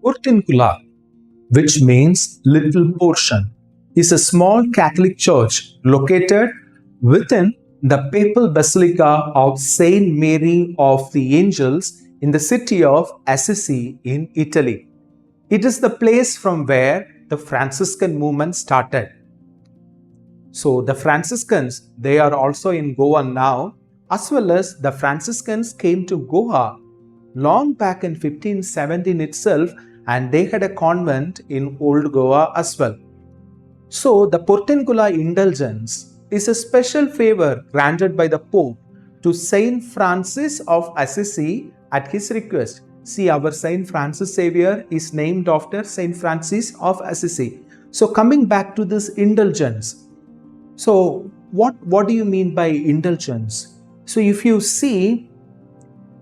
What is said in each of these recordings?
Portiuncola, which means little portion, is a small Catholic church located within the papal Basilica of Saint Mary of the Angels in the city of Assisi in Italy. It is the place from where the Franciscan movement started. So the Franciscans, they are also in Goa now, as well as the Franciscans came to Goa long back in 1517 itself, and they had a convent in Old Goa as well. So the Portiuncola Indulgence is a special favor granted by the Pope to Saint Francis of Assisi at his request. See, our Saint Francis Xavier is named after Saint Francis of Assisi. So coming back to this indulgence. So what do you mean by indulgence? So if you see,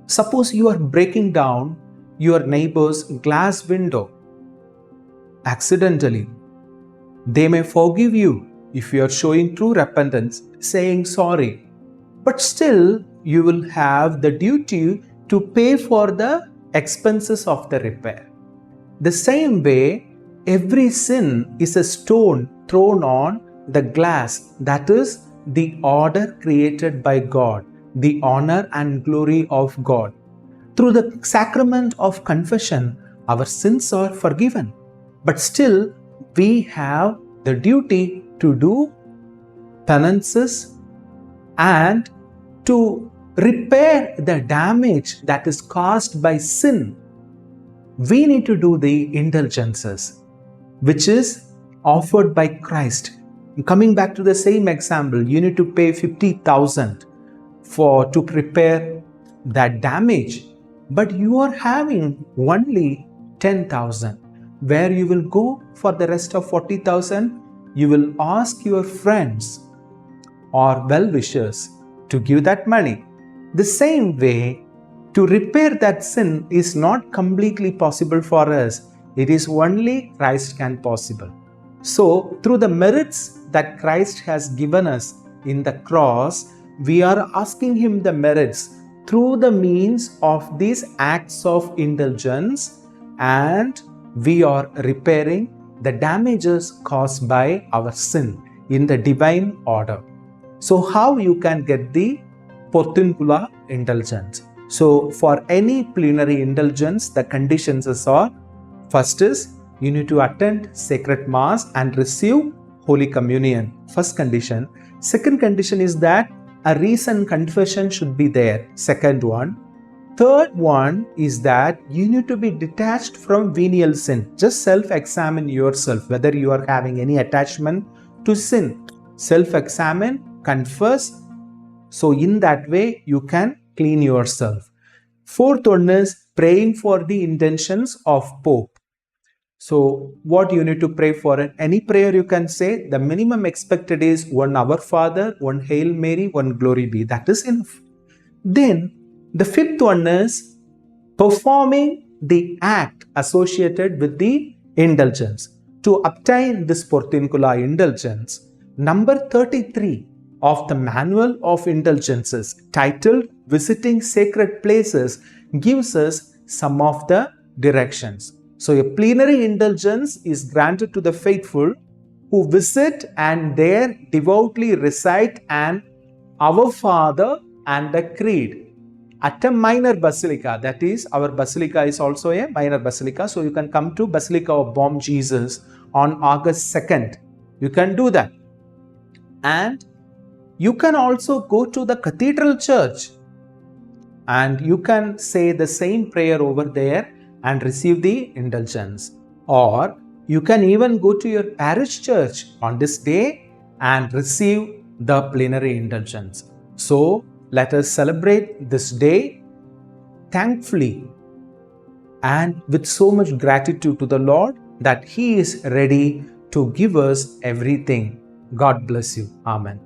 suppose you are breaking down your neighbor's glass window accidentally. They may forgive you if you are showing true repentance, saying sorry. But still, you will have the duty to pay for the expenses of the repair. The same way, every sin is a stone thrown on the glass, that is the order created by God, the honor and glory of God. Through the sacrament of confession, our sins are forgiven. But still, we have the duty to do penances and to repair the damage that is caused by sin. We need to do the indulgences, which is offered by Christ. Coming back to the same example, you need to pay 50,000 to repair that damage, but you are having only 10,000. Where you will go for the rest of 40,000? You will ask your friends or well-wishers to give that money. The same way, to repair that sin is not completely possible for us. It is only Christ can possible. So, through the merits that Christ has given us in the cross, we are asking Him the merits through the means of these acts of indulgence, and we are repairing the damages caused by our sin in the divine order. So how you can get the Portiuncola indulgence? So for any plenary indulgence, the conditions are: first is you need to attend sacred mass and receive Holy Communion. First condition. Second condition is that a recent confession should be there. Second one. Third one is that you need to be detached from venial sin. Just self-examine yourself whether you are having any attachment to sin. Self-examine, confess. So in that way, you can clean yourself. Fourth one is praying for the intentions of Pope. So what you need to pray for? Any prayer you can say. The minimum expected is one Our Father, one Hail Mary, one Glory Be. That is enough. Then the fifth one is performing the act associated with the indulgence. To obtain this Portiuncola indulgence, number 33 of the Manual of Indulgences, titled Visiting Sacred Places, gives us some of the directions. So a plenary indulgence is granted to the faithful who visit and there devoutly recite an Our Father and the Creed at a minor basilica. That is, our basilica is also a minor basilica. So you can come to Basilica of Bom Jesus on August 2nd. You can do that. And you can also go to the cathedral church and you can say the same prayer over there and receive the indulgence. Or you can even go to your parish church on this day and receive the plenary indulgence. So let us celebrate this day thankfully and with so much gratitude to the Lord that He is ready to give us everything. God bless you. Amen.